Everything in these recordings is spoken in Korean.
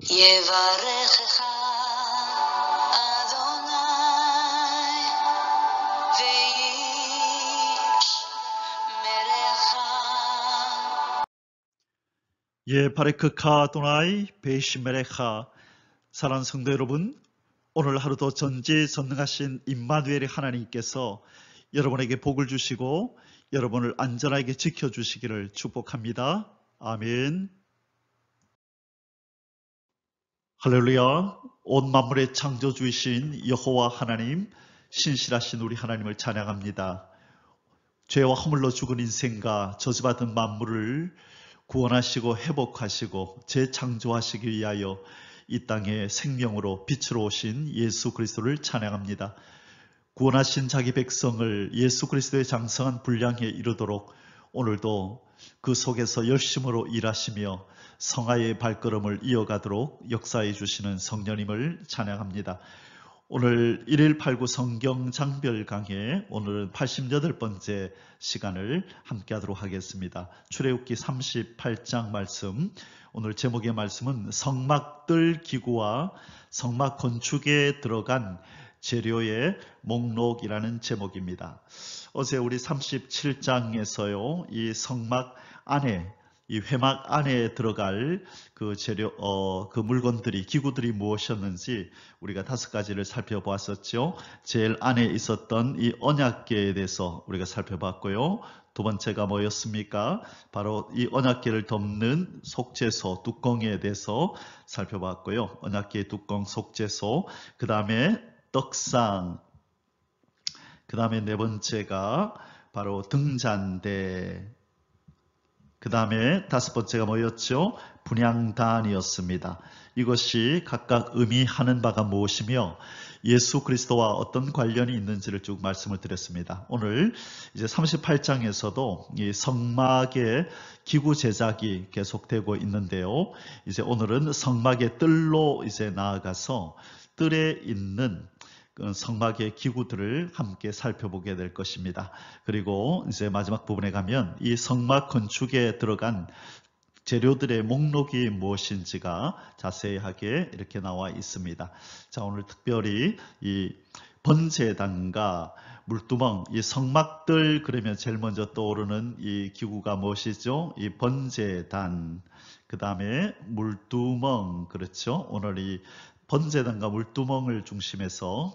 יברכך אדוני וישמרך. 바레크카 도나이 베이시메레카. 사랑하는 성도 여러분, 오늘 하루도 전지전능하신 임마누엘의 하나님께서 여러분에게 복을 주시고 여러분을 안전하게 지켜주시기를 축복합니다. 아멘. 할렐루야. 온 만물의 창조주이신 여호와 하나님, 신실하신 우리 하나님을 찬양합니다. 죄와 허물로 죽은 인생과 저주받은 만물을 구원하시고 회복하시고 재창조하시기 위하여 이 땅에 생명으로 빛으로 오신 예수 그리스도를 찬양합니다. 구원하신 자기 백성을 예수 그리스도의 장성한 분량에 이르도록 오늘도 그 속에서 열심으로 일하시며 성화의 발걸음을 이어가도록 역사해 주시는 성령님을 찬양합니다. 오늘 1.189 성경 장별 강해 오늘은 88번째 시간을 함께 하도록 하겠습니다. 출애굽기 38장 말씀, 오늘 제목의 말씀은 성막들 기구와 성막 건축에 들어간 재료의 목록이라는 제목입니다. 어제 우리 37장에서요, 이 성막 안에, 이 회막 안에 들어갈 그 재료, 그 물건들이, 기구들이 무엇이었는지 우리가 5가지를 살펴보았었죠. 제일 안에 있었던 이 언약궤에 대해서 우리가 살펴봤고요. 두 번째가 뭐였습니까? 바로 이 언약궤를 덮는 속죄소, 뚜껑에 대해서 살펴봤고요. 언약궤 뚜껑, 속죄소, 그 다음에 떡상, 그 다음에 네 번째가 바로 등잔대, 그 다음에 5번째가 뭐였죠? 분향단이었습니다. 이것이 각각 의미하는 바가 무엇이며 예수 그리스도와 어떤 관련이 있는지를 쭉 말씀을 드렸습니다. 오늘 이제 38장에서도 이 성막의 기구 제작이 계속되고 있는데요. 이제 오늘은 성막의 뜰로 이제 나아가서 뜰에 있는 성막의 기구들을 함께 살펴보게 될 것입니다. 그리고 이제 마지막 부분에 가면 이 성막 건축에 들어간 재료들의 목록이 무엇인지가 자세하게 이렇게 나와 있습니다. 자, 오늘 특별히 이 번제단과 물두멍, 이 성막들 그러면 제일 먼저 떠오르는 이 기구가 무엇이죠? 이 번제단, 그 다음에 물두멍, 그렇죠? 오늘 이 번제단과 물두멍을 중심해서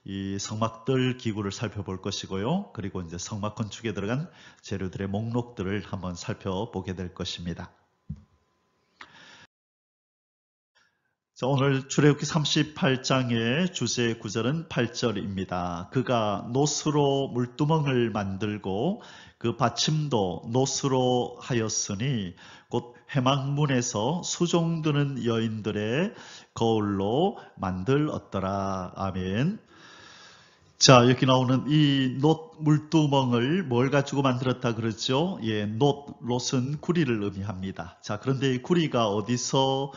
이 성막들 기구를 살펴볼 것이고요. 그리고 이제 성막 건축에 들어간 재료들의 목록들을 한번 살펴보게 될 것입니다. 자, 오늘 출애굽기 38장의 주제 구절은 8절입니다. 그가 노스로 물두멍을 만들고 그 받침도 노스로 하였으니 곧 회막문에서 수종드는 여인들의 거울로 만들었더라. 아멘. 자, 여기 나오는 이 놋 물두멍을 뭘 가지고 만들었다 그러죠? 예, 놋은 구리를 의미합니다. 자, 그런데 이 구리가 어디서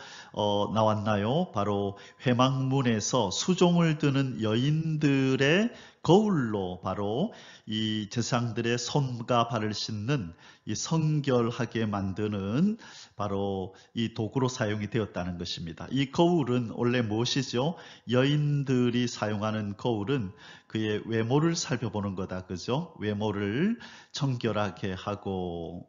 나왔나요? 바로 회막문에서 수종을 드는 여인들의 거울로 바로 이 제사장들의 손과 발을 씻는 이 성결하게 만드는 바로 이 도구로 사용이 되었다는 것입니다. 이 거울은 원래 무엇이죠? 여인들이 사용하는 거울은 그의 외모를 살펴보는 거다. 그죠? 외모를 청결하게 하고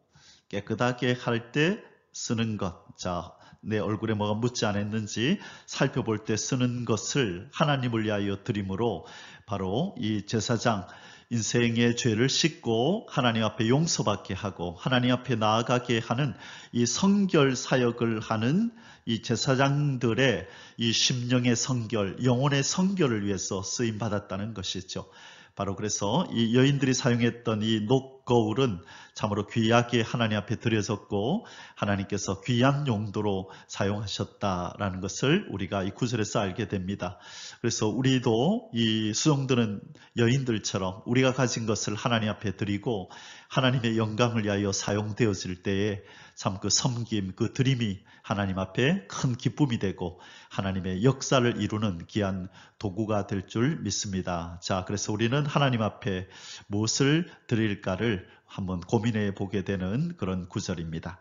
깨끗하게 할 때 쓰는 것. 자, 내 얼굴에 뭐가 묻지 않았는지 살펴볼 때 쓰는 것을 하나님을 위하여 드림으로 바로 이 제사장 인생의 죄를 씻고 하나님 앞에 용서받게 하고 하나님 앞에 나아가게 하는 이 성결 사역을 하는 이 제사장들의 이 심령의 성결, 영혼의 성결을 위해서 쓰임 받았다는 것이죠. 바로 그래서 이 여인들이 사용했던 이 녹거울은 참으로 귀하게 하나님 앞에 드려졌고 하나님께서 귀한 용도로 사용하셨다라는 것을 우리가 이 구절에서 알게 됩니다. 그래서 우리도 이 수종드는 여인들처럼 우리가 가진 것을 하나님 앞에 드리고 하나님의 영광을 위하여 사용되어질 때에 참 그 섬김, 그 드림이 하나님 앞에 큰 기쁨이 되고 하나님의 역사를 이루는 귀한 도구가 될 줄 믿습니다. 자, 그래서 우리는 하나님 앞에 무엇을 드릴까를 한번 고민해 보게 되는 그런 구절입니다.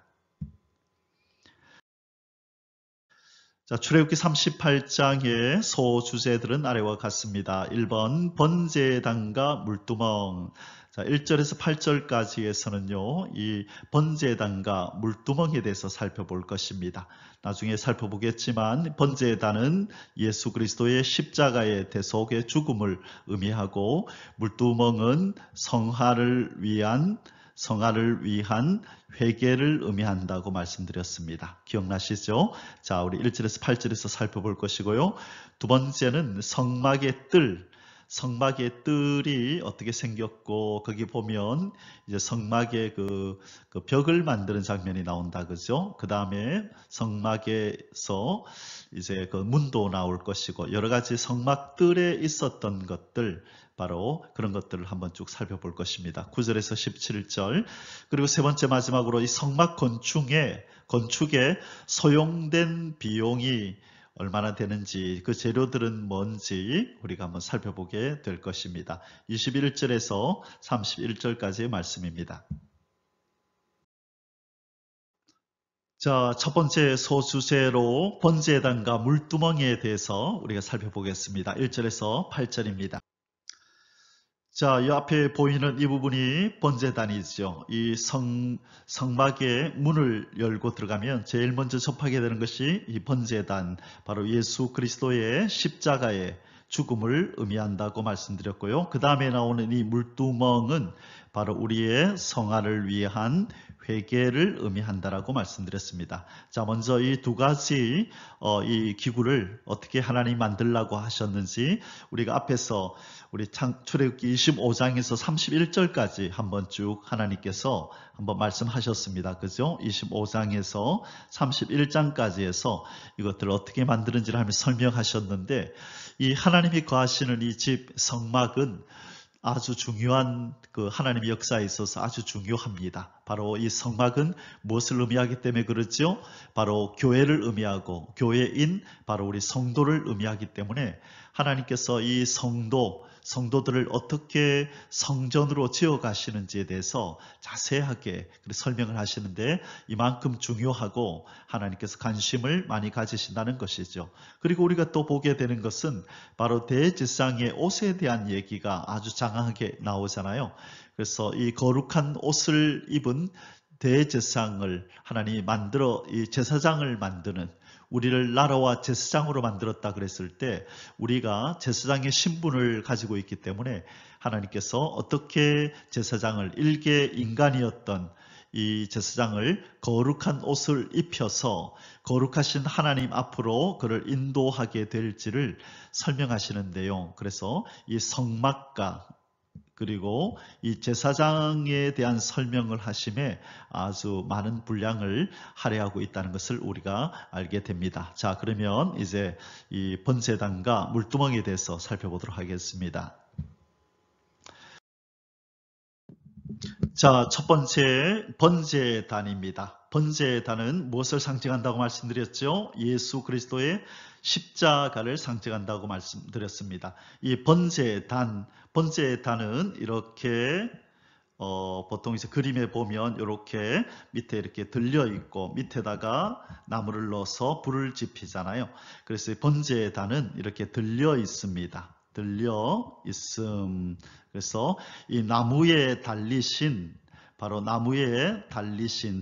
자, 출애굽기 38장의 소주제들은 아래와 같습니다. 1번 번제단과 물두멍. 자, 1절에서 8절까지에서는요, 이 번제단과 물두멍에 대해서 살펴볼 것입니다. 나중에 살펴보겠지만 번제단은 예수 그리스도의 십자가의 대속의 죽음을 의미하고, 물두멍은 성화를 위한 회개를 의미한다고 말씀드렸습니다. 기억나시죠? 자, 우리 1절에서 8절에서 살펴볼 것이고요. 두 번째는 성막의 뜰이 어떻게 생겼고, 거기 보면 이제 성막의 그 벽을 만드는 장면이 나온다, 그죠? 그 다음에 성막에서 이제 그 문도 나올 것이고, 여러 가지 성막 뜰에 있었던 것들, 바로 그런 것들을 한번 쭉 살펴볼 것입니다. 9절에서 17절. 그리고 세 번째 마지막으로 이 성막 건축에 소용된 비용이 얼마나 되는지, 그 재료들은 뭔지 우리가 한번 살펴보게 될 것입니다. 21절에서 31절까지의 말씀입니다. 자, 첫 번째 소주제로 번제단과 물두멍에 대해서 우리가 살펴보겠습니다. 1절에서 8절입니다. 자, 이 앞에 보이는 이 부분이 번제단이죠. 이 성막의 문을 열고 들어가면 제일 먼저 접하게 되는 것이 이 번제단, 바로 예수 그리스도의 십자가의 죽음을 의미한다고 말씀드렸고요. 그 다음에 나오는 이 물두멍은 바로 우리의 성화를 위한 회개를 의미한다라고 말씀드렸습니다. 자, 먼저 이 두 가지 이 기구를 어떻게 하나님 만들라고 하셨는지 우리가 앞에서 우리 출애굽기 25장에서 31절까지 한번 쭉 하나님께서 한번 말씀하셨습니다. 그죠? 25장에서 31장까지 해서 이것들을 어떻게 만드는지를 하며 설명하셨는데, 이 하나님이 거하시는 이 집 성막은 아주 중요한 그 하나님의 역사에 있어서 아주 중요합니다. 바로 이 성막은 무엇을 의미하기 때문에 그렇죠? 바로 교회를 의미하고, 교회인 바로 우리 성도를 의미하기 때문에 하나님께서 이 성도들을 어떻게 성전으로 지어 가시는지에 대해서 자세하게 설명을 하시는데, 이만큼 중요하고 하나님께서 관심을 많이 가지신다는 것이죠. 그리고 우리가 또 보게 되는 것은 바로 대제사장의 옷에 대한 얘기가 아주 장황하게 나오잖아요. 그래서 이 거룩한 옷을 입은 대제사장을 하나님이 만들어 이 제사장을 만드는, 우리를 나라와 제사장으로 만들었다 그랬을 때 우리가 제사장의 신분을 가지고 있기 때문에 하나님께서 어떻게 제사장을, 일개 인간이었던 이 제사장을 거룩한 옷을 입혀서 거룩하신 하나님 앞으로 그를 인도하게 될지를 설명하시는데요. 그래서 이 성막과 그리고 이 제사장에 대한 설명을 하심에 아주 많은 분량을 할애하고 있다는 것을 우리가 알게 됩니다. 자, 그러면 이제 이 번제단과 물두멍에 대해서 살펴보도록 하겠습니다. 자, 첫 번째 번제단입니다. 번제단은 무엇을 상징한다고 말씀드렸죠? 예수 그리스도의 십자가를 상징한다고 말씀드렸습니다. 이 번제단은 이렇게 보통 이제 그림에 보면 이렇게 밑에 이렇게 들려 있고 밑에다가 나무를 넣어서 불을 지피잖아요. 그래서 번제단은 이렇게 들려 있습니다. 그래서 이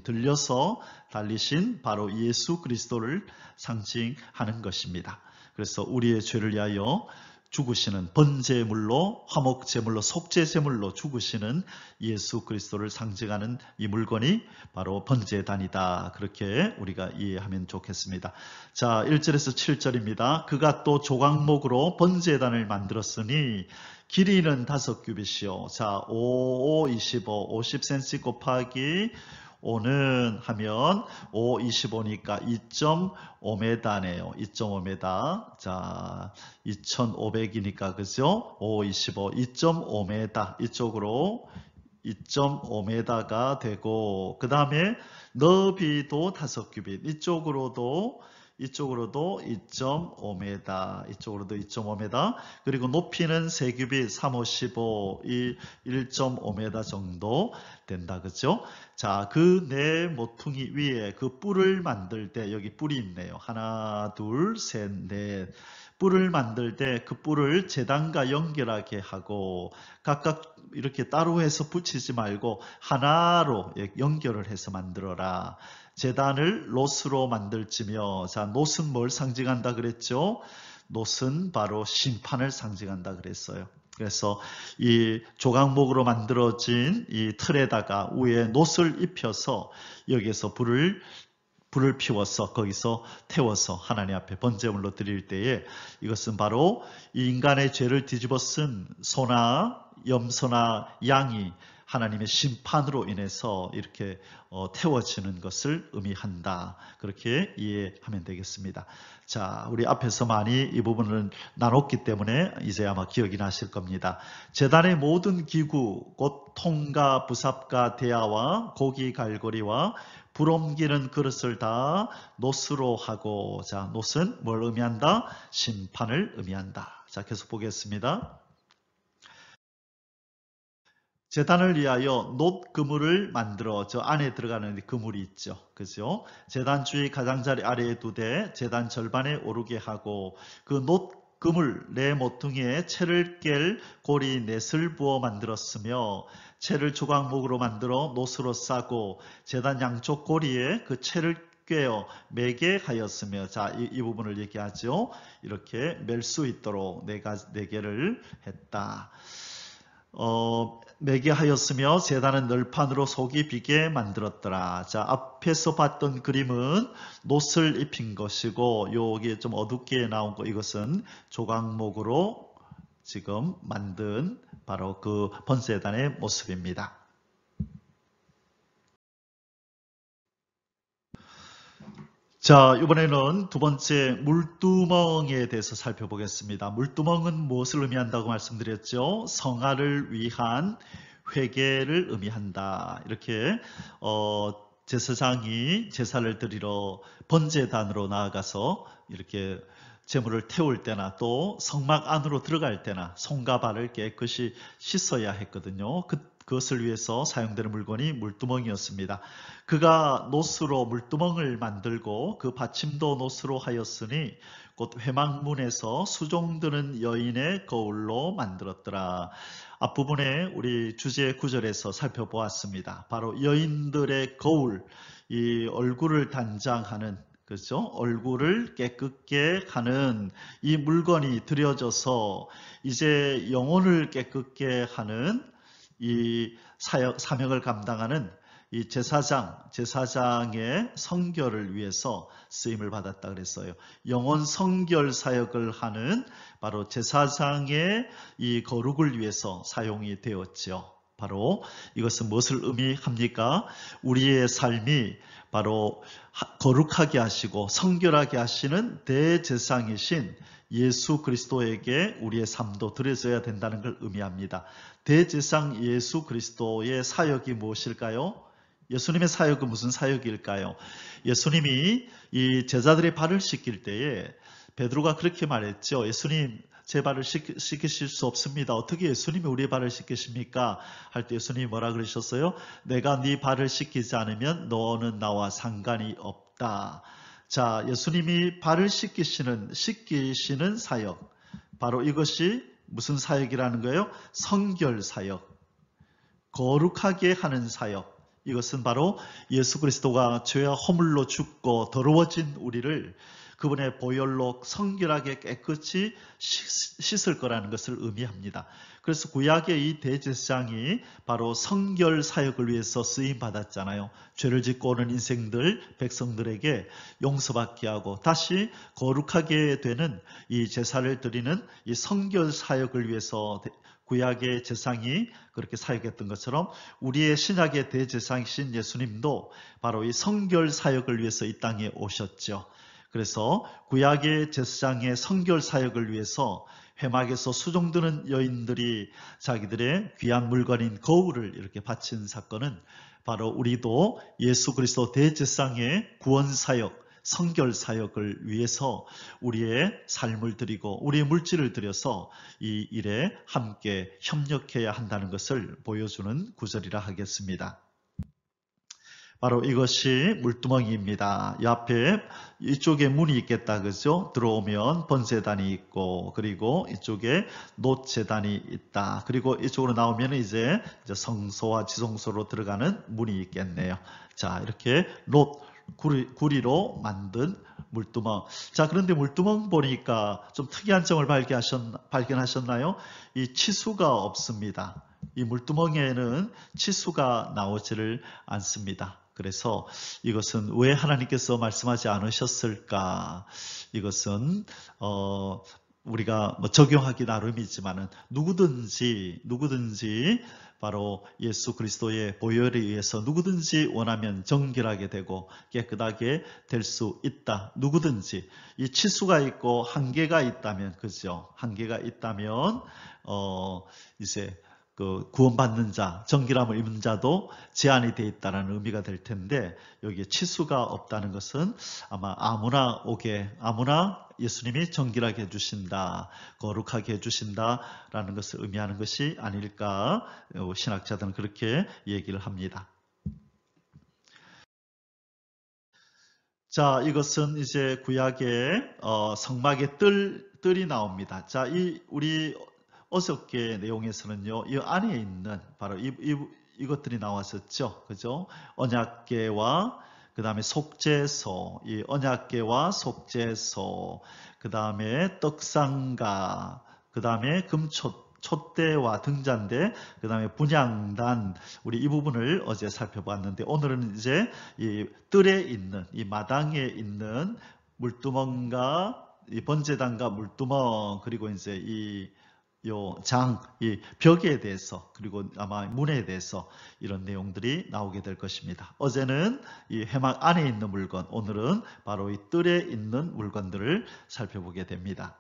들려서 달리신 바로 예수 그리스도를 상징하는 것입니다. 그래서 우리의 죄를 위하여 죽으시는, 번제물로, 화목제물로, 속죄제물로 죽으시는 예수 그리스도를 상징하는 이 물건이 바로 번제단이다. 그렇게 우리가 이해하면 좋겠습니다. 자, 1절에서 7절입니다. 그가 또 조각목으로 번제단을 만들었으니 길이는 5규빗이요. 자, 25, 50cm 곱하기 5는 하면 25니까 2.5m네요. 2.5m. 자, 2500이니까 그죠? 25, 2.5m. 이쪽으로 2.5m가 되고, 그 다음에 너비도 5규빗. 이쪽으로도 이쪽으로도 2.5m, 이쪽으로도 2.5m, 그리고 높이는 3규빗 355, 이 1.5m 정도 된다. 그죠? 자, 그 네 모퉁이 위에 그 뿔을 만들 때, 여기 뿔이 있네요. 하나, 둘, 셋, 넷. 뿔을 만들 때 그 뿔을 제단과 연결하게 하고 각각 이렇게 따로 해서 붙이지 말고 하나로 연결을 해서 만들어라. 제단을 놋으로 만들지며, 자, 놋은 뭘 상징한다 그랬죠? 놋은 바로 심판을 상징한다 그랬어요. 그래서 이 조각목으로 만들어진 이 틀에다가 위에 놋을 입혀서 여기에서 불을 피워서 거기서 태워서 하나님 앞에 번제물로 드릴 때에 이것은 바로 이 인간의 죄를 뒤집어 쓴 소나 염소나 양이 하나님의 심판으로 인해서 이렇게 태워지는 것을 의미한다. 그렇게 이해하면 되겠습니다. 자, 우리 앞에서 많이 이 부분을 나눴기 때문에 이제 아마 기억이 나실 겁니다. 제단의 모든 기구, 곧 통과, 부삽과 대야와 고기 갈고리와 불 옮기는 그릇을 다 놋으로 하고, 자, 놋은 뭘 의미한다? 심판을 의미한다. 자, 계속 보겠습니다. 제단을 위하여 놋 그물을 만들어, 저 안에 들어가는 그물이 있죠. 그죠? 제단 주위 가장자리 아래에 두되 제단 절반에 오르게 하고 그 놋 그물 네 모퉁이에 채를 깰 고리 넷을 부어 만들었으며 채를 조각목으로 만들어 놋으로 싸고 제단 양쪽 고리에 그 채를 꿰어 매게 하였으며, 자, 이 부분을 얘기하죠. 이렇게 멜 수 있도록 네 개를 했다. 매게 하였으며 제단은 널판으로 속이 비게 만들었더라. 자, 앞에서 봤던 그림은 놋을 입힌 것이고 여기 좀 어둡게 나온 거, 이것은 조각목으로 지금 만든 바로 그 번제단의 모습입니다. 자, 이번에는 두 번째 물두멍에 대해서 살펴보겠습니다. 물두멍은 무엇을 의미한다고 말씀드렸죠? 성화를 위한 회개를 의미한다. 이렇게 제사장이 제사를 드리러 번제단으로 나아가서 이렇게 제물을 태울 때나 또 성막 안으로 들어갈 때나 손과 발을 깨끗이 씻어야 했거든요. 그것을 위해서 사용되는 물건이 물두멍이었습니다. 그가 놋으로 물두멍을 만들고 그 받침도 놋으로 하였으니 곧 회막문에서 수종드는 여인의 거울로 만들었더라. 앞부분에 우리 주제 구절에서 살펴보았습니다. 바로 여인들의 거울, 이 얼굴을 단장하는, 그렇죠? 얼굴을 깨끗게 하는 이 물건이 드려져서 이제 영혼을 깨끗게 하는 이 사명을 감당하는 이 제사장의 성결을 위해서 쓰임을 받았다 그랬어요. 영혼 성결 사역을 하는 바로 제사장의 이 거룩을 위해서 사용이 되었죠. 바로 이것은 무엇을 의미합니까? 우리의 삶이 바로 거룩하게 하시고 성결하게 하시는 대제사장이신 예수 그리스도에게 우리의 삶도 드려져야 된다는 걸 의미합니다. 대제사장 예수 그리스도의 사역이 무엇일까요? 예수님의 사역은 무슨 사역일까요? 예수님이 이 제자들의 발을 씻길 때에 베드로가 그렇게 말했죠. 예수님, 제 발을 씻기실 수 없습니다. 어떻게 예수님이 우리의 발을 씻기십니까? 할 때 예수님이 뭐라 그러셨어요? 내가 네 발을 씻기지 않으면 너는 나와 상관이 없다. 자, 예수님이 발을 씻기시는 사역, 바로 이것이 무슨 사역이라는 거예요? 성결 사역, 거룩하게 하는 사역. 이것은 바로 예수 그리스도가 죄와 허물로 죽고 더러워진 우리를 그분의 보혈로 성결하게 깨끗이 씻을 거라는 것을 의미합니다. 그래서 구약의 이 대제사장이 바로 성결 사역을 위해서 쓰임 받았잖아요. 죄를 짓고 오는 인생들, 백성들에게 용서받게 하고 다시 거룩하게 되는 이 제사를 드리는 이 성결 사역을 위해서 구약의 제사장이 그렇게 사역했던 것처럼 우리의 신약의 대제사장이신 예수님도 바로 이 성결 사역을 위해서 이 땅에 오셨죠. 그래서 구약의 제사장의 성결 사역을 위해서 회막에서 수종드는 여인들이 자기들의 귀한 물건인 거울을 이렇게 바친 사건은 바로 우리도 예수 그리스도 대제사장의 구원 사역, 성결 사역을 위해서 우리의 삶을 드리고 우리의 물질을 들여서 이 일에 함께 협력해야 한다는 것을 보여주는 구절이라 하겠습니다. 바로 이것이 물두멍이입니다. 이 앞에 이쪽에 문이 있겠다, 그죠? 들어오면 번제단이 있고, 그리고 이쪽에 놋제단이 있다. 그리고 이쪽으로 나오면 이제 성소와 지성소로 들어가는 문이 있겠네요. 자, 이렇게 구리로 만든 물두멍. 자, 그런데 물두멍 보니까 좀 특이한 점을 발견하셨나요? 이 치수가 없습니다. 이 물두멍에는 치수가 나오지를 않습니다. 그래서 이것은 왜 하나님께서 말씀하지 않으셨을까? 이것은 우리가 적용하기 나름이지만은 누구든지 바로 예수 그리스도의 보혈에 의해서 누구든지 원하면 정결하게 되고 깨끗하게 될 수 있다. 누구든지 이 치수가 있고 한계가 있다면, 그죠? 한계가 있다면 이제 그 구원받는 자, 정결함을 입은 자도 제한이 되어 있다는 의미가 될 텐데, 여기에 치수가 없다는 것은 아마 아무나 예수님이 정결하게 해주신다, 거룩하게 해주신다라는 것을 의미하는 것이 아닐까, 신학자들은 그렇게 얘기를 합니다. 자, 이것은 이제 구약의 성막의 뜰이 나옵니다. 자, 우리 어저께 내용에서는요, 이 안에 있는 바로 이것들이 나왔었죠. 그죠? 언약궤와 그 다음에 속죄소, 이 언약궤와 속죄소, 그 다음에 떡상가, 그 다음에 촛대와 등잔대, 그 다음에 분향단, 우리 이 부분을 어제 살펴봤는데, 오늘은 이제 이 뜰에 있는, 이 마당에 있는 물두멍과 이 번제단과 물두멍, 그리고 이제 이 벽에 대해서, 그리고 아마 문에 대해서 이런 내용들이 나오게 될 것입니다. 어제는 이 회막 안에 있는 물건, 오늘은 바로 이 뜰에 있는 물건들을 살펴보게 됩니다.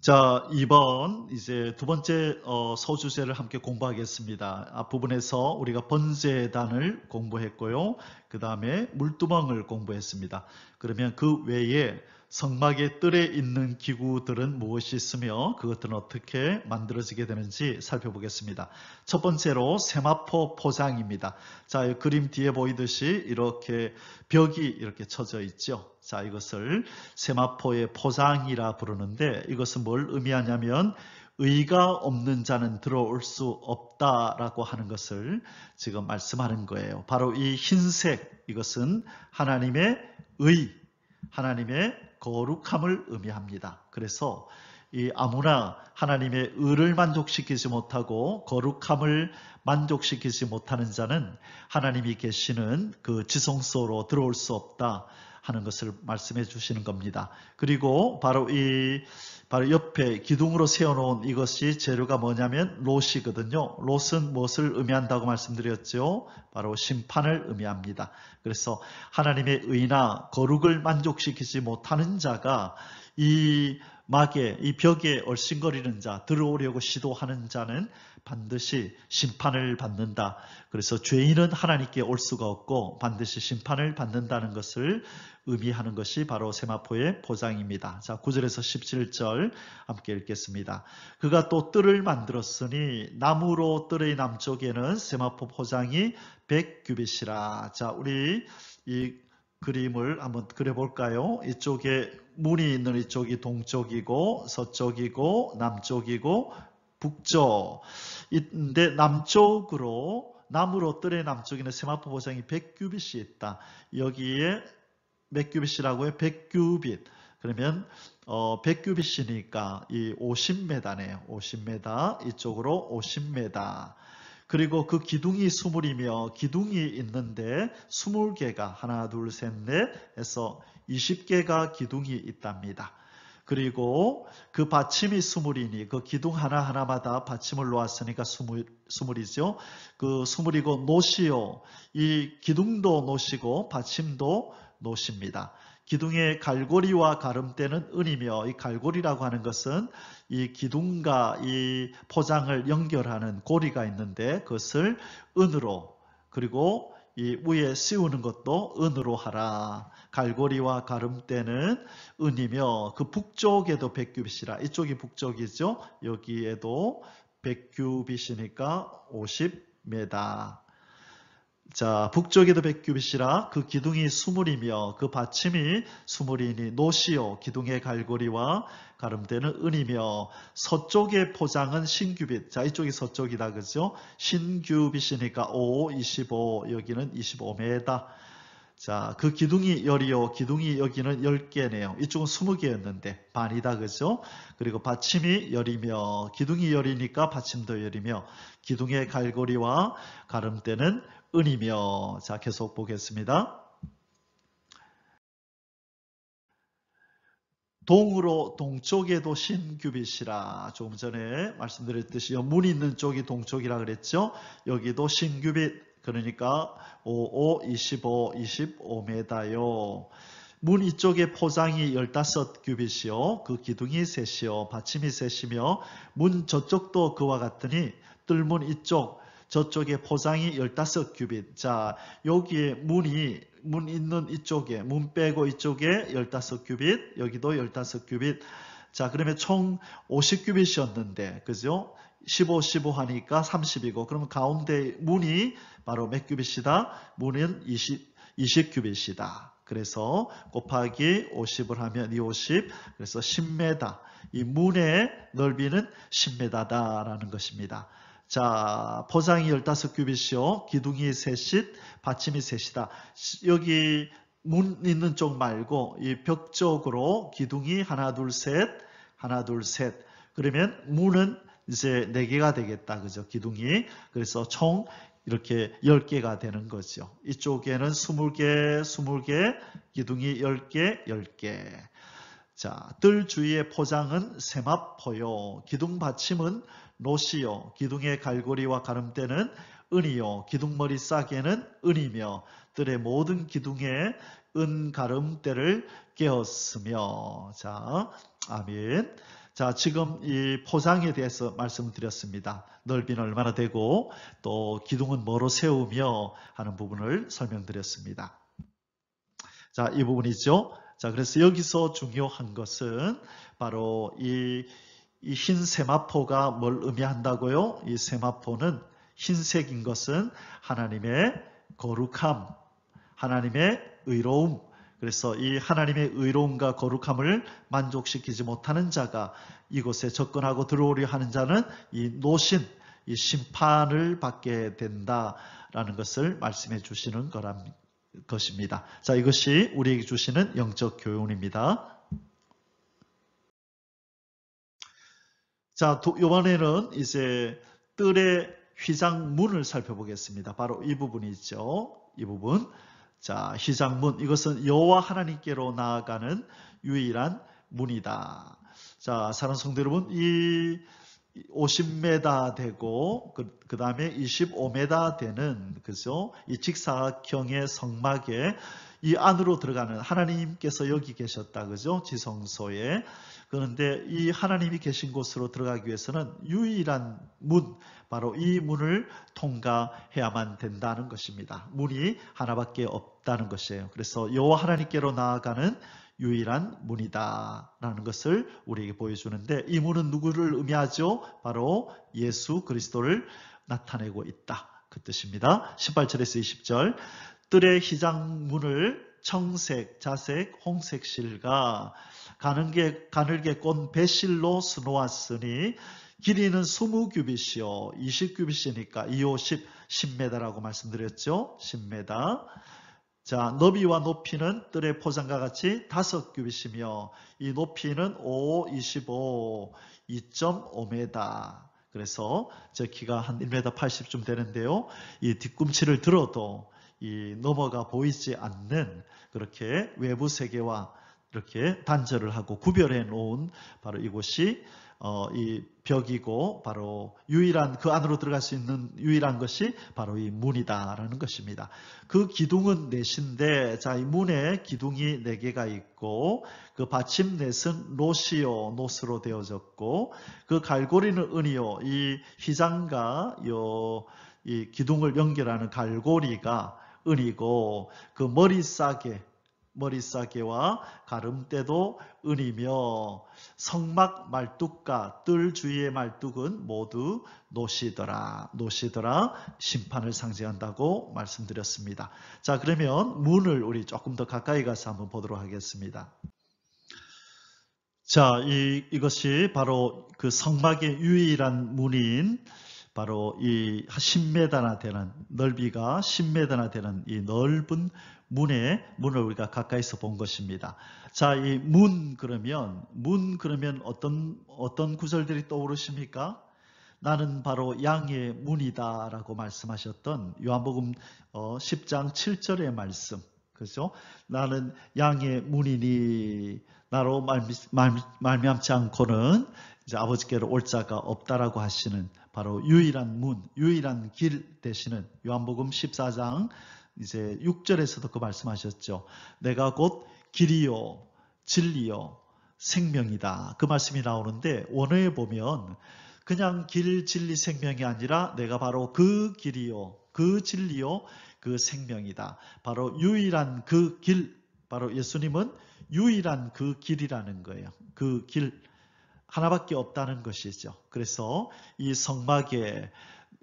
자, 이번 이제 두 번째 소주제를 함께 공부하겠습니다. 앞부분에서 우리가 번제단을 공부했고요. 그 다음에 물두멍을 공부했습니다. 그러면 그 외에 성막의 뜰에 있는 기구들은 무엇이 있으며 그것들은 어떻게 만들어지게 되는지 살펴보겠습니다. 첫 번째로 세마포 포장입니다. 자, 이 그림 뒤에 보이듯이 이렇게 벽이 이렇게 쳐져 있죠. 자, 이것을 세마포의 포장이라 부르는데, 이것은 뭘 의미하냐면 의가 없는 자는 들어올 수 없다라고 하는 것을 지금 말씀하는 거예요. 바로 이 흰색, 이것은 하나님의 의, 하나님의 거룩함을 의미합니다. 그래서 이 아무나 하나님의 의를 만족시키지 못하고 거룩함을 만족시키지 못하는 자는 하나님이 계시는 그 지성소로 들어올 수 없다 하는 것을 말씀해 주시는 겁니다. 그리고 바로 옆에 기둥으로 세워놓은 이것이 재료가 뭐냐면 롯이거든요. 롯은 무엇을 의미한다고 말씀드렸죠? 바로 심판을 의미합니다. 그래서 하나님의 의나 거룩을 만족시키지 못하는 자가 이 벽에 얼씬거리는 자, 들어오려고 시도하는 자는 반드시 심판을 받는다. 그래서 죄인은 하나님께 올 수가 없고 반드시 심판을 받는다는 것을 의미하는 것이 바로 세마포의 포장입니다. 자, 9절에서 17절 함께 읽겠습니다. 그가 또 뜰을 만들었으니 나무로 뜰의 남쪽에는 세마포 포장이 100규빗이라. 자, 우리 이 그림을 한번 그려볼까요? 이쪽에 문이 있는 이쪽이 동쪽이고 서쪽이고 남쪽이고 북쪽. 근데 남쪽으로 나무로 뜰의 남쪽에는 세마포 포장이 100규빗이 있다. 여기에 몇 규빗이라고요? 100규빗. 그러면 100규빗이니까 이 50m네요. 50m, 이쪽으로 50m. 그리고 그 기둥이 20이며 기둥이 있는데 20개가 하나, 둘, 셋, 넷 해서 20개가 기둥이 있답니다. 그리고 그 받침이 20이니 그 기둥 하나하나마다 받침을 놓았으니까 20이죠. 그 20이고 놋이요. 이 기둥도 놋이고 받침도 놋입니다. 기둥의 갈고리와 가름대는 은이며, 이 갈고리라고 하는 것은 이 기둥과 이 포장을 연결하는 고리가 있는데 그것을 은으로, 그리고 이 위에 씌우는 것도 은으로 하라. 갈고리와 가름대는 은이며 그 북쪽에도 100규빗이라. 이쪽이 북쪽이죠. 여기에도 100규빗이니까 50m. 자, 북쪽에도 100규빗이라. 그 기둥이 수물이며 그 받침이 수물이니 노시오. 기둥의 갈고리와 가름대는 은이며 서쪽의 포장은 신규빗. 자, 이쪽이 서쪽이다. 그죠? 신규빗이니까 5, 25. 여기는 25m. 자, 그 기둥이 열이요. 기둥이 여기는 10개네요. 이쪽은 20개였는데 반이다. 그죠? 그리고 받침이 열이며 기둥이 열이니까 받침도 열이며 기둥의 갈고리와 가름대는 은이며. 자, 계속 보겠습니다. 동으로 동쪽에도 신규빗이라. 조금 전에 말씀드렸듯이 문 있는 쪽이 동쪽이라 그랬죠. 여기도 신규빗. 그러니까 5, 25, 25m요. 문 이쪽에 포장이 15규빗이요. 그 기둥이 셋이요. 받침이 셋이며 문 저쪽도 그와 같으니 뜰문 이쪽 저쪽에 포장이 15규빗. 자, 여기에 문 있는 이쪽에, 문 빼고 이쪽에 15규빗, 여기도 15규빗. 자, 그러면 총 50규빗이었는데, 그죠? 15, 15 하니까 30이고, 그러면 가운데 문이 바로 몇 규빗이다? 문은 20규빗이다. 그래서 곱하기 50을 하면 250, 그래서 10m. 이 문의 넓이는 10m다라는 것입니다. 자, 포장이 15규빗이요. 기둥이 셋잇, 받침이 셋이다. 여기 문 있는 쪽 말고 이 벽 쪽으로 기둥이 하나, 둘, 셋, 하나, 둘, 셋. 그러면 문은 이제 4개가 되겠다. 그죠? 기둥이. 그래서 총 이렇게 10개가 되는 거죠. 이쪽에는 20개, 20개, 기둥이 10개, 10개. 자, 뜰 주위의 포장은 세마포요. 기둥 받침은 노시요. 기둥의 갈고리와 가름대는 은이요. 기둥머리 싸개는 은이며 뜰의 모든 기둥에 은 가름대를 깨었으며. 자, 아멘. 자, 지금 이 포장에 대해서 말씀드렸습니다. 넓이는 얼마나 되고 또 기둥은 뭐로 세우며 하는 부분을 설명드렸습니다. 자, 이 부분이죠. 자, 그래서 여기서 중요한 것은 바로 이 흰 세마포가 뭘 의미한다고요? 이 세마포는 흰색인 것은 하나님의 거룩함, 하나님의 의로움. 그래서 이 하나님의 의로움과 거룩함을 만족시키지 못하는 자가 이곳에 접근하고 들어오려 하는 자는 이 노신, 이 심판을 받게 된다라는 것을 말씀해 주시는 것입니다. 자, 이것이 우리에게 주시는 영적 교훈입니다. 자, 이번에는 이제 뜰의 휘장문을 살펴보겠습니다. 바로 이 부분이죠. 이 부분. 자, 휘장문. 이것은 여호와 하나님께로 나아가는 유일한 문이다. 자, 사랑하는 성도 여러분, 이 50m 되고 그 다음에 25m 되는, 그죠? 이 직사각형의 성막에 이 안으로 들어가는, 하나님께서 여기 계셨다, 그죠? 지성소에. 그런데 이 하나님이 계신 곳으로 들어가기 위해서는 유일한 문, 바로 이 문을 통과해야만 된다는 것입니다. 문이 하나밖에 없다는 것이에요. 그래서 여호와 하나님께로 나아가는 유일한 문이다라는 것을 우리에게 보여주는데, 이 문은 누구를 의미하죠? 바로 예수 그리스도를 나타내고 있다, 그 뜻입니다. 18절에서 20절. 뜰의 휘장문을 청색, 자색, 홍색 실과 가늘게 꼰 배실로 수놓았으니 길이는 20규빗이요 20규빗이니까 2, 50, 10m라고 말씀드렸죠. 10m. 자, 너비와 높이는 뜰의 포장과 같이 5규빗이며 이 높이는 5, 25, 2.5m. 그래서 제 키가 한 1m 80쯤 되는데요. 이 뒤꿈치를 들어도 이 너머가 보이지 않는, 그렇게 외부 세계와 이렇게 단절을 하고 구별해 놓은 바로 이곳이 이 벽이고, 바로 유일한, 그 안으로 들어갈 수 있는 유일한 것이 바로 이 문이다라는 것입니다. 그 기둥은 넷인데, 자, 이 문에 기둥이 4개가 있고, 그 받침 넷은 노시요, 노스로 되어졌고, 그 갈고리는 은이요, 이 휘장과 이 기둥을 연결하는 갈고리가 은이고 그 머리싸개와 가름대도 은이며 성막 말뚝과 뜰 주위의 말뚝은 모두 노시더라. 심판을 상징한다고 말씀드렸습니다. 자, 그러면 문을 우리 조금 더 가까이 가서 한번 보도록 하겠습니다. 자, 이것이 바로 그 성막의 유일한 문인 바로 이 10m나 되는 넓이가 10m나 되는 이 넓은 문을 우리가 가까이서 본 것입니다. 자, 이 문 그러면 어떤 구절들이 떠오르십니까? 나는 바로 양의 문이다라고 말씀하셨던 요한복음 10장 7절의 말씀. 그렇죠? 나는 양의 문이니 나로 말미암지 않고는 이제 아버지께로 올 자가 없다라고 하시는 바로 유일한 문, 유일한 길 되시는 요한복음 14장 이제 6절에서도 그 말씀하셨죠. 내가 곧 길이요 진리요 생명이다. 그 말씀이 나오는데 원어에 보면 그냥 길, 진리, 생명이 아니라 내가 바로 그 길이요, 그 진리요, 그 생명이다. 바로 유일한 그 길, 바로 예수님은 유일한 그 길이라는 거예요. 그 길 하나밖에 없다는 것이죠. 그래서 이 성막에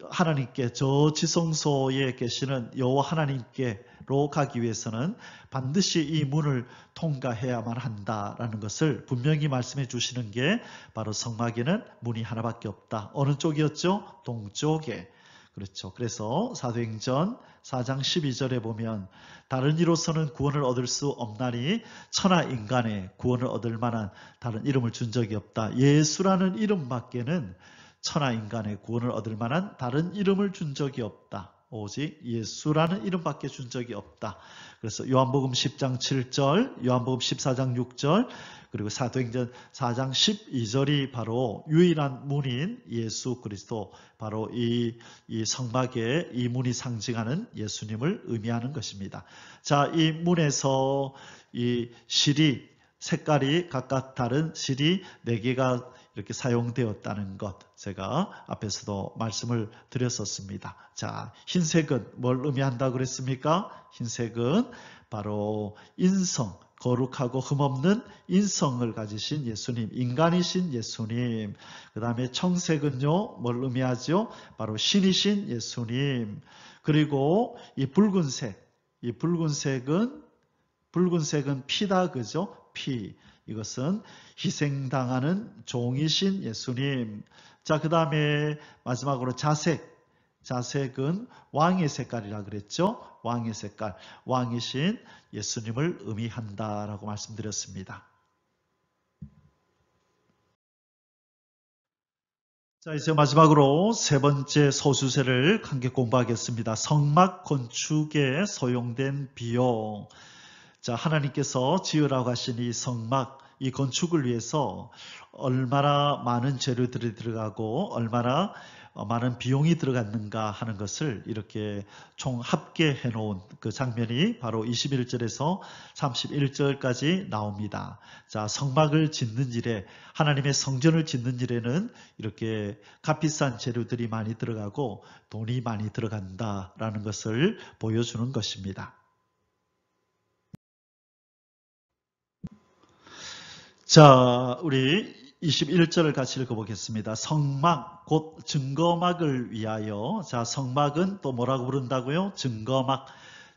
하나님께 저 지성소에 계시는 여호와 하나님께로 가기 위해서는 반드시 이 문을 통과해야만 한다라는 것을 분명히 말씀해 주시는 게 바로 성막에는 문이 하나밖에 없다. 어느 쪽이었죠? 동쪽에. 그렇죠. 그래서 사도행전 4장 12절에 보면 다른 이로서는 구원을 얻을 수 없나니 천하 인간의 구원을 얻을 만한 다른 이름을 준 적이 없다. 예수라는 이름밖에는 천하 인간의 구원을 얻을 만한 다른 이름을 준 적이 없다. 오직 예수라는 이름밖에 준 적이 없다. 그래서 요한복음 10장 7절, 요한복음 14장 6절, 그리고 사도행전 4장 12절이 바로 유일한 문인 예수 그리스도, 바로 이 성막의 이 문이 상징하는 예수님을 의미하는 것입니다. 자, 이 문에서 이 실이 색깔이 각각 다른 실이 4개가 이렇게 사용되었다는 것, 제가 앞에서도 말씀을 드렸었습니다. 자, 흰색은 뭘 의미한다고 그랬습니까? 흰색은 바로 인성, 거룩하고 흠없는 인성을 가지신 예수님, 인간이신 예수님. 그 다음에 청색은요, 뭘 의미하죠? 바로 신이신 예수님. 그리고 이 붉은색은 피다, 그죠? 피. 이것은 희생당하는 종이신 예수님. 자, 그 다음에 마지막으로 자색은 왕의 색깔이라 그랬죠? 왕의 색깔. 왕이신 예수님을 의미한다라고 말씀드렸습니다. 자, 이제 마지막으로 3번째 소수세를 함께 공부하겠습니다. 성막 건축에 소용된 비용. 자, 하나님께서 지으라고 하신 이 성막, 이 건축을 위해서 얼마나 많은 재료들이 들어가고 얼마나 많은 비용이 들어갔는가 하는 것을 이렇게 총 합계해 놓은 그 장면이 바로 21절에서 31절까지 나옵니다. 자, 성막을 짓는 일에, 하나님의 성전을 짓는 일에는 이렇게 값비싼 재료들이 많이 들어가고 돈이 많이 들어간다라는 것을 보여주는 것입니다. 자, 우리 21절을 같이 읽어보겠습니다. 성막, 곧 증거막을 위하여. 자, 성막은 또 뭐라고 부른다고요? 증거막.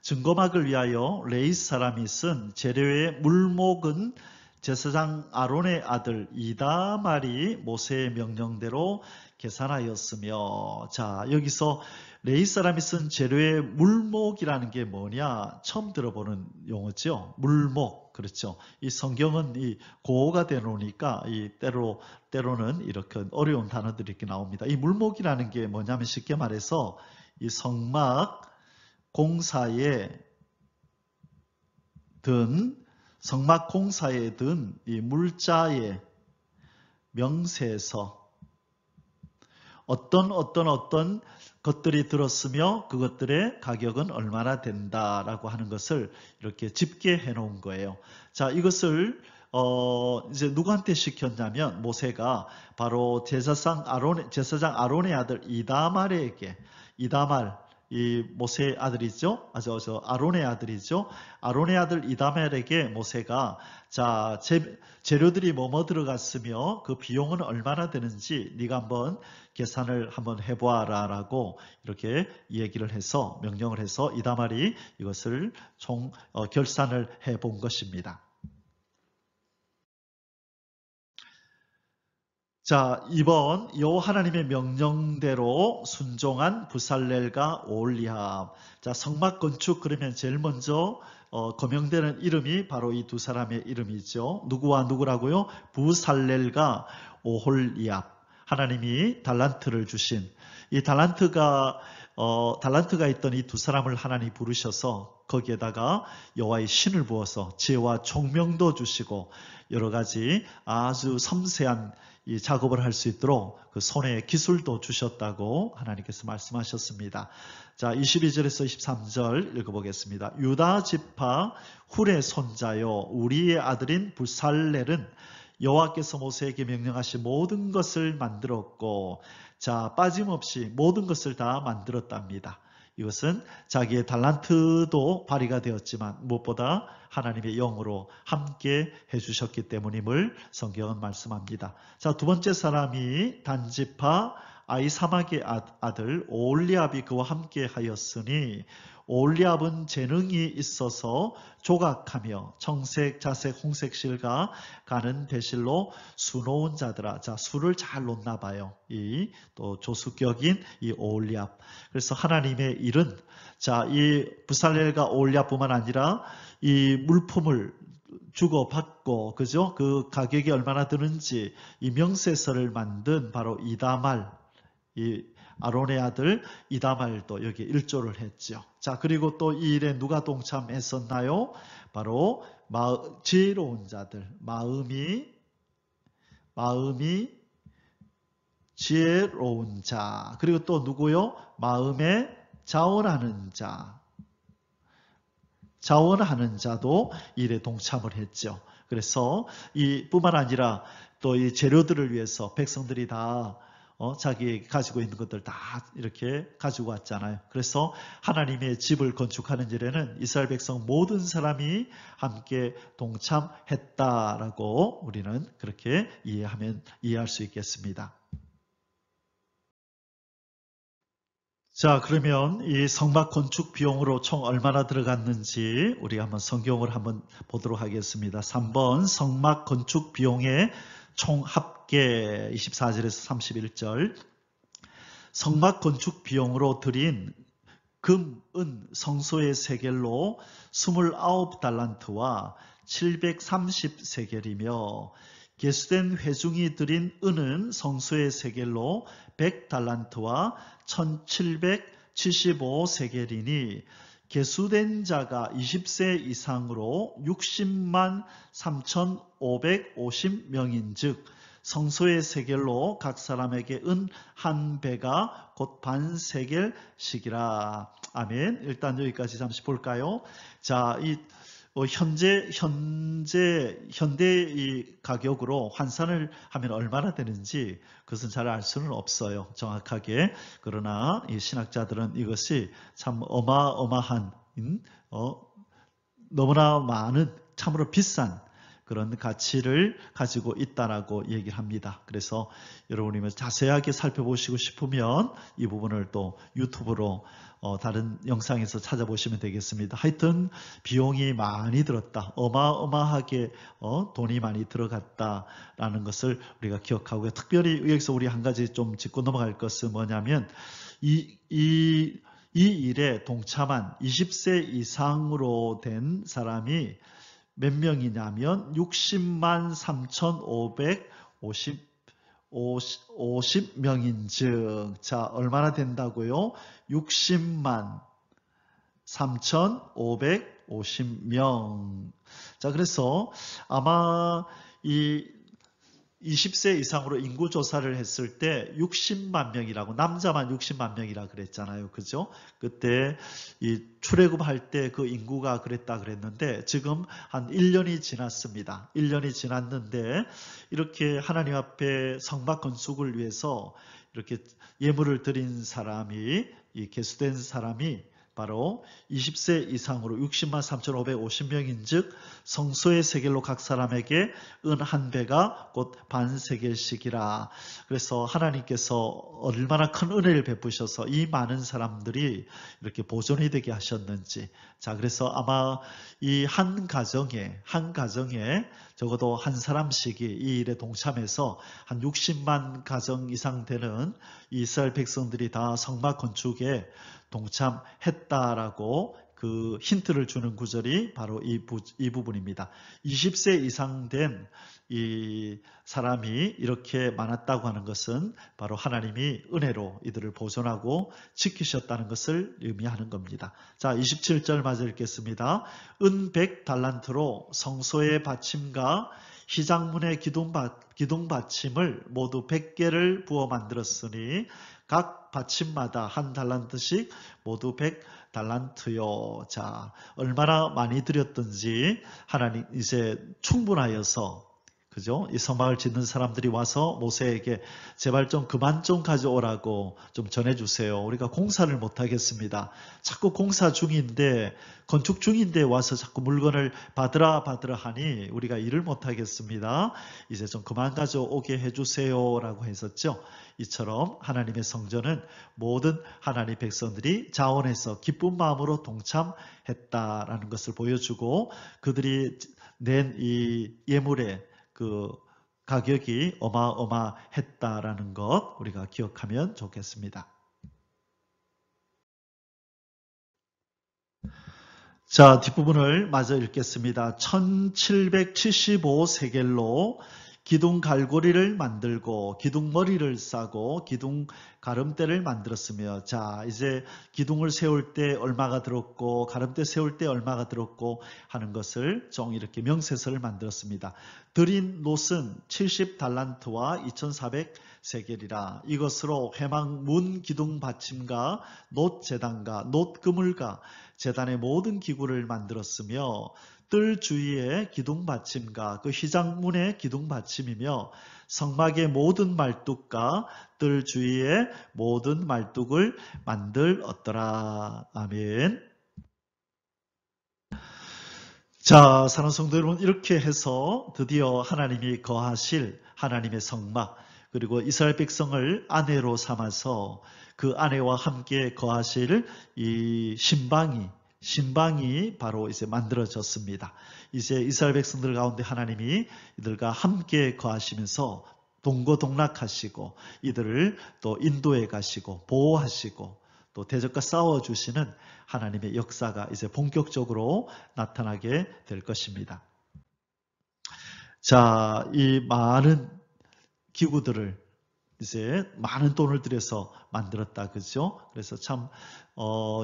증거막을 위하여 레위 사람이 쓴 재료의 물목은 제사장 아론의 아들 이다말이 모세의 명령대로 계산하였으며. 자, 여기서 레위 사람이 쓴 재료의 물목이라는 게 뭐냐? 처음 들어보는 용어죠. 물목. 그렇죠. 이 성경은 이 고어가 되놓으니까 이 때로는 이렇게 어려운 단어들이 이렇게 나옵니다. 이 물목이라는 게 뭐냐면 쉽게 말해서 이 성막 공사에 든 이 물자의 명세서 어떤 것들이 들었으며 그것들의 가격은 얼마나 된다라고 하는 것을 이렇게 집계해 놓은 거예요. 자, 이것을 이제 누구한테 시켰냐면 모세가 바로 제사장 아론의 아들 이다말에게, 이다말 이 모세의 아들이죠. 아론의 아들이죠. 아론의 아들 이다멜에게 모세가 자, 재료들이 뭐뭐 들어갔으며 그 비용은 얼마나 되는지 네가 한번 계산을 한번 해보아라라고 이렇게 얘기를 해서 명령을 해서 이다말이 이것을 결산을 해본 것입니다. 자, 이번 여호와 하나님의 명령대로 순종한 부살렐과 오홀리압. 자, 성막 건축 그러면 제일 먼저 거명되는 이름이 바로 이 두 사람의 이름이죠. 누구와 누구라고요? 부살렐과 오홀리압. 하나님이 달란트를 주신 이 달란트가 있던 이 두 사람을 하나님이 부르셔서 거기에다가 여호와의 신을 부어서 지혜와 총명도 주시고 여러 가지 아주 섬세한 이 작업을 할 수 있도록 그 손에 기술도 주셨다고 하나님께서 말씀하셨습니다. 자, 22절에서 23절 읽어보겠습니다. 유다 지파 훌의 손자요 우리의 아들인 부살렐은 여호와께서 모세에게 명령하신 모든 것을 만들었고 자, 빠짐없이 모든 것을 다 만들었답니다. 이것은 자기의 달란트도 발휘가 되었지만 무엇보다 하나님의 영으로 함께 해주셨기 때문임을 성경은 말씀합니다. 자, 두 번째 사람이 단지파 아이사막의 아들 오홀리압이 그와 함께 하였으니 오홀리압은 재능이 있어서 조각하며 청색, 자색, 홍색 실과 가는 배실로 수놓은 자들아. 자, 수를 잘 놓나 봐요. 이 또 조수격인 이 오홀리압. 그래서 하나님의 일은 자, 이 부살렐과 오홀리압뿐만 아니라 이 물품을 주고받고 그죠? 그 가격이 얼마나 드는지 이 명세서를 만든 바로 이다말 이 아론의 아들 이다말도 여기에 일조를 했죠. 자, 그리고 또 이 일에 누가 동참했었나요? 바로 지혜로운 자들, 마음이 지혜로운 자, 그리고 또 누구요? 마음에 자원하는 자도 일에 동참을 했죠. 그래서 뿐만 아니라 또 이 재료들을 위해서 백성들이 다 자기 가지고 있는 것들 다 이렇게 가지고 왔잖아요. 그래서 하나님의 집을 건축하는 일에는 이스라엘 백성 모든 사람이 함께 동참했다라고 우리는 그렇게 이해할 수 있겠습니다. 자, 그러면 이 성막 건축 비용으로 총 얼마나 들어갔는지 우리가 한번 성경을 한번 보도록 하겠습니다. 3번 성막 건축 비용의 총 합계 24절에서 31절. 성막 건축 비용으로 드린 금, 은, 성소의 세겔로 29달란트와 730세겔이며 계수된 회중이 드린 은은 성소의 세겔로 100달란트와 1775세겔이니 계수된 자가 20세 이상으로 60만 3,550명인 즉 성소의 세겔로 각 사람에게 은 한 배가 곧 반 세겔씩이라. 아멘. 일단 여기까지 잠시 볼까요? 자, 현대 이 가격으로 환산을 하면 얼마나 되는지 그것은 잘 알 수는 없어요. 정확하게. 그러나 이 신학자들은 이것이 참 어마어마한 너무나 많은 참으로 비싼 그런 가치를 가지고 있다라고 얘기를 합니다. 그래서 여러분이 자세하게 살펴보시고 싶으면 이 부분을 또 유튜브로 다른 영상에서 찾아보시면 되겠습니다. 하여튼 비용이 많이 들었다. 어마어마하게 돈이 많이 들어갔다라는 것을 우리가 기억하고요. 특별히 여기서 우리 한 가지 좀 짚고 넘어갈 것은 뭐냐면 이 일에 동참한 20세 이상으로 된 사람이 몇 명이냐면 60만 3,550명인 즉, 자, 얼마나 된다고요? 60만 3,550명. 자, 그래서 아마 이 20세 이상으로 인구 조사를 했을 때 60만 명이라고, 남자만 60만 명이라 그랬잖아요. 그죠? 그때 이 출애굽할 때 그 인구가 그랬다 그랬는데 지금 한 1년이 지났습니다. 1년이 지났는데 이렇게 하나님 앞에 성막 건축을 위해서 이렇게 예물을 드린 사람이 이 개수된 사람이 바로 20세 이상으로 60만 3,550명인 즉 성소의 세겔로 각 사람에게 은 한 배가 곧 반 세겔씩이라. 그래서 하나님께서 얼마나 큰 은혜를 베푸셔서 이 많은 사람들이 이렇게 보존이 되게 하셨는지. 자, 그래서 아마 이 한 가정에 적어도 한 사람씩이 이 일에 동참해서 한 60만 가정 이상 되는 이스라엘 백성들이 다 성막 건축에 동참했다라고 그 힌트를 주는 구절이 바로 이 부분입니다. 20세 이상 된 이 사람이 이렇게 많았다고 하는 것은 바로 하나님이 은혜로 이들을 보존하고 지키셨다는 것을 의미하는 겁니다. 자, 27절 마저 읽겠습니다. 은 100달란트로 성소의 받침과 희장문의 기둥 받침을 모두 100개를 부어 만들었으니 각 받침마다 한 달란트씩 모두 100달란트요. 자, 얼마나 많이 드렸든지 하나님 이제 충분하여서, 그죠? 이 성막을 짓는 사람들이 와서 모세에게 제발 좀 그만 좀 가져오라고 좀 전해주세요. 우리가 공사를 못하겠습니다. 자꾸 공사 중인데, 건축 중인데 와서 자꾸 물건을 받으라 하니 우리가 일을 못하겠습니다. 이제 좀 그만 가져오게 해주세요 라고 했었죠. 이처럼 하나님의 성전은 모든 하나님의 백성들이 자원해서 기쁜 마음으로 동참했다라는 것을 보여주고, 그들이 낸 이 예물의 그 가격이 어마어마했다라는 것 우리가 기억하면 좋겠습니다. 자, 뒷부분을 마저 읽겠습니다. 1775세겔로 기둥 갈고리를 만들고 기둥 머리를 싸고 기둥 가름대를 만들었으며, 자, 이제 기둥을 세울 때 얼마가 들었고 가름대 세울 때 얼마가 들었고 하는 것을 좀 이렇게 명세서를 만들었습니다. 드린 놋은 70달란트와 2400세겔이라. 이것으로 회막문 기둥 받침과 놋 제단과 놋 그물과 제단의 모든 기구를 만들었으며, 뜰 주위의 기둥 받침과 그 휘장문의 기둥 받침이며 성막의 모든 말뚝과 뜰 주위의 모든 말뚝을 만들었더라. 아멘. 자, 사랑하는 성도 여러분, 이렇게 해서 드디어 하나님이 거하실 하나님의 성막, 그리고 이스라엘 백성을 아내로 삼아서 그 아내와 함께 거하실 이 신방이 바로 이제 만들어졌습니다. 이제 이스라엘 백성들 가운데 하나님이 이들과 함께 거하시면서 동고동락하시고 이들을 또 인도해 가시고 보호하시고 또 대적과 싸워주시는 하나님의 역사가 이제 본격적으로 나타나게 될 것입니다. 자, 이 많은 기구들을 이제 많은 돈을 들여서 만들었다, 그죠? 그래서 참,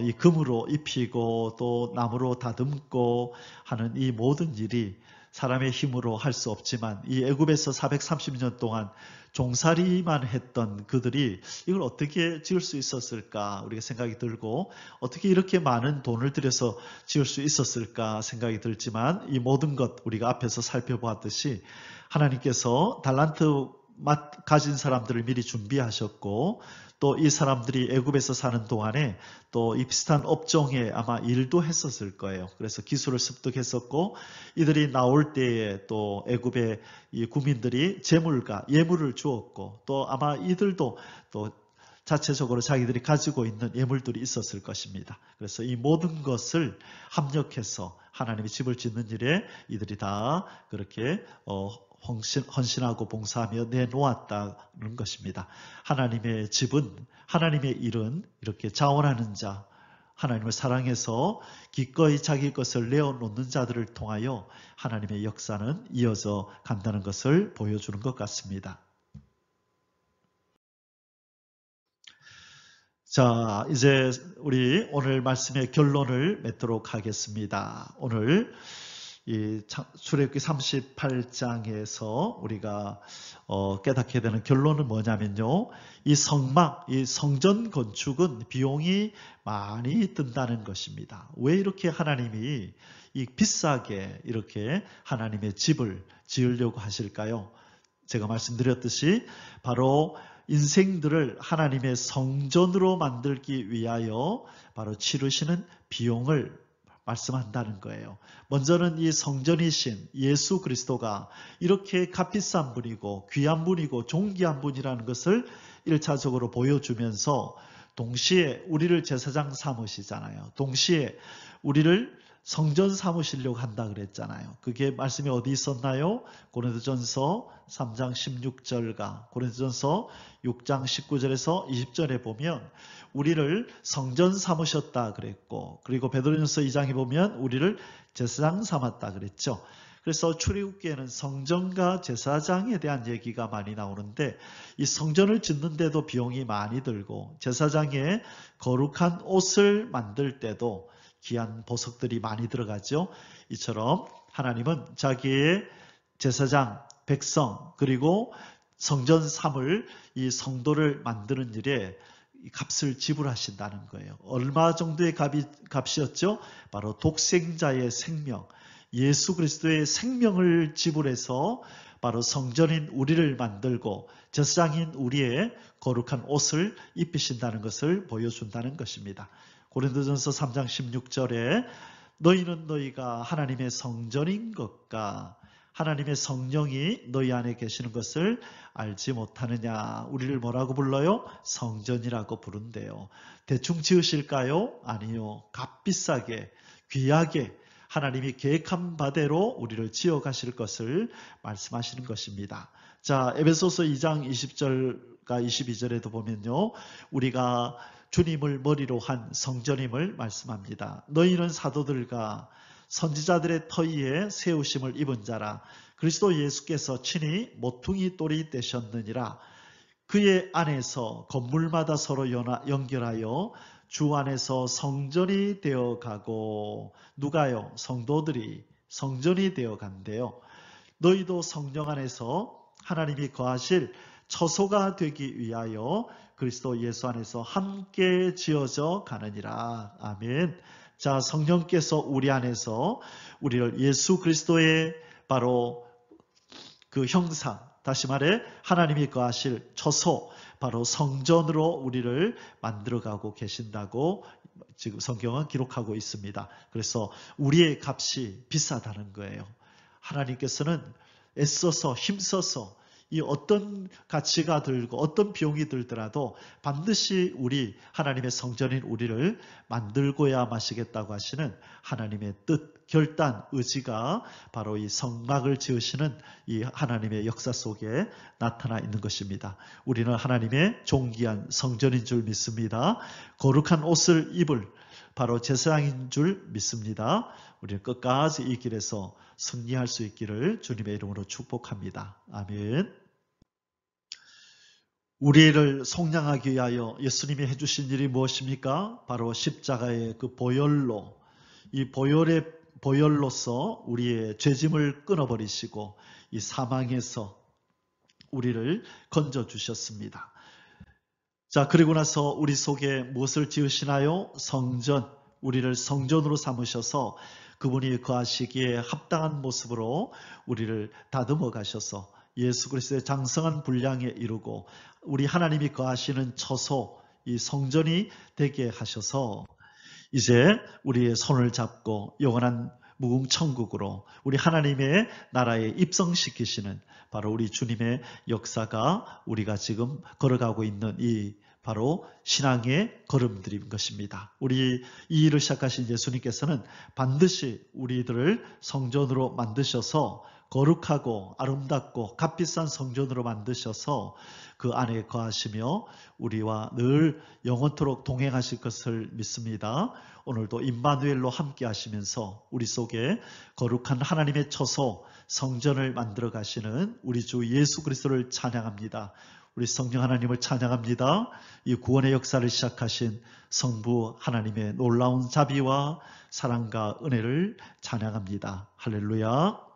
이 금으로 입히고 또 나무로 다듬고 하는 이 모든 일이 사람의 힘으로 할 수 없지만 이 애굽에서 430년 동안 종살이만 했던 그들이 이걸 어떻게 지을 수 있었을까 우리가 생각이 들고, 어떻게 이렇게 많은 돈을 들여서 지을 수 있었을까 생각이 들지만, 이 모든 것 우리가 앞에서 살펴보았듯이 하나님께서 달란트 가진 사람들을 미리 준비하셨고, 또 이 사람들이 애굽에서 사는 동안에 또 이 비슷한 업종에 아마 일도 했었을 거예요. 그래서 기술을 습득했었고, 이들이 나올 때에 또 애굽의 이 국민들이 재물과 예물을 주었고, 또 아마 이들도 또 자체적으로 자기들이 가지고 있는 예물들이 있었을 것입니다. 그래서 이 모든 것을 합력해서 하나님의 집을 짓는 일에 이들이 다 그렇게 헌신하고 봉사하며 내놓았다는 것입니다. 하나님의 집은, 하나님의 일은 이렇게 자원하는 자, 하나님을 사랑해서 기꺼이 자기 것을 내어놓는 자들을 통하여 하나님의 역사는 이어져 간다는 것을 보여주는 것 같습니다. 자, 이제 우리 오늘 말씀의 결론을 맺도록 하겠습니다. 오늘 이 출애굽기 38장에서 우리가 깨닫게 되는 결론은 뭐냐면요, 이 성막, 이 성전 건축은 비용이 많이 든다는 것입니다. 왜 이렇게 하나님이 이 비싸게 이렇게 하나님의 집을 지으려고 하실까요? 제가 말씀드렸듯이 바로 인생들을 하나님의 성전으로 만들기 위하여 바로 치르시는 비용을 말씀한다는 거예요. 먼저는 이 성전이신 예수 그리스도가 이렇게 값비싼 분이고 귀한 분이고 존귀한 분이라는 것을 1차적으로 보여주면서 동시에 우리를 제사장 삼으시잖아요. 동시에 우리를 성전 삼으시려고 한다 그랬잖아요. 그게 말씀이 어디 있었나요? 고린도전서 3장 16절과 고린도전서 6장 19절에서 20절에 보면 우리를 성전 삼으셨다 그랬고, 그리고 베드로전서 2장에 보면 우리를 제사장 삼았다 그랬죠. 그래서 출애굽기에는 성전과 제사장에 대한 얘기가 많이 나오는데, 이 성전을 짓는데도 비용이 많이 들고 제사장의 거룩한 옷을 만들 때도 귀한 보석들이 많이 들어가죠. 이처럼 하나님은 자기의 제사장, 백성, 그리고 성전 삼을 이 성도를 만드는 일에 값을 지불하신다는 거예요. 얼마 정도의 값이었죠? 바로 독생자의 생명, 예수 그리스도의 생명을 지불해서 바로 성전인 우리를 만들고 제사장인 우리의 거룩한 옷을 입히신다는 것을 보여준다는 것입니다. 고린도전서 3장 16절에 너희는 너희가 하나님의 성전인 것과 하나님의 성령이 너희 안에 계시는 것을 알지 못하느냐. 우리를 뭐라고 불러요? 성전이라고 부른대요. 대충 지으실까요? 아니요. 값비싸게, 귀하게 하나님이 계획한 바대로 우리를 지어가실 것을 말씀하시는 것입니다. 자, 에베소서 2장 20절과 22절에도 보면요, 우리가 주님을 머리로 한 성전임을 말씀합니다. 너희는 사도들과 선지자들의 터위에 세우심을 입은 자라. 그리스도 예수께서 친히 모퉁이 돌이 되셨느니라. 그의 안에서 건물마다 서로 연결하여 주 안에서 성전이 되어가고, 누가요? 성도들이 성전이 되어간대요. 너희도 성령 안에서 하나님이 거하실 처소가 되기 위하여 그리스도 예수 안에서 함께 지어져 가느니라. 아멘. 자, 성령께서 우리 안에서 우리를 예수 그리스도의 바로 그 형상, 다시 말해 하나님이 거하실 처소, 바로 성전으로 우리를 만들어가고 계신다고 지금 성경은 기록하고 있습니다. 그래서 우리의 값이 비싸다는 거예요. 하나님께서는 애써서 힘써서 이 어떤 가치가 들고 어떤 비용이 들더라도 반드시 우리 하나님의 성전인 우리를 만들고야 마시겠다고 하시는 하나님의 뜻, 결단, 의지가 바로 이 성막을 지으시는 이 하나님의 역사 속에 나타나 있는 것입니다. 우리는 하나님의 존귀한 성전인 줄 믿습니다. 거룩한 옷을 입을 바로 제사장인 줄 믿습니다. 우리는 끝까지 이 길에서 승리할 수 있기를 주님의 이름으로 축복합니다. 아멘. 우리를 속량하기 위하여 예수님이 해주신 일이 무엇입니까? 바로 십자가의 그 보혈로, 이 보혈로서 우리의 죄짐을 끊어버리시고 이 사망에서 우리를 건져주셨습니다. 자, 그리고 나서 우리 속에 무엇을 지으시나요? 성전, 우리를 성전으로 삼으셔서 그분이 거하시기에 합당한 모습으로 우리를 다듬어 가셔서 예수 그리스도의 장성한 분량에 이르고 우리 하나님이 거하시는 처소, 이 성전이 되게 하셔서 이제 우리의 손을 잡고 영원한 무궁천국으로 우리 하나님의 나라에 입성시키시는 바로 우리 주님의 역사가 우리가 지금 걸어가고 있는 이 바로 신앙의 걸음들인 것입니다. 우리 이 일을 시작하신 예수님께서는 반드시 우리들을 성전으로 만드셔서 거룩하고 아름답고 값비싼 성전으로 만드셔서 그 안에 거하시며 우리와 늘 영원토록 동행하실 것을 믿습니다. 오늘도 임마누엘로 함께 하시면서 우리 속에 거룩한 하나님의 처소 성전을 만들어 가시는 우리 주 예수 그리스도를 찬양합니다. 우리 성령 하나님을 찬양합니다. 이 구원의 역사를 시작하신 성부 하나님의 놀라운 자비와 사랑과 은혜를 찬양합니다. 할렐루야.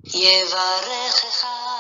יברכך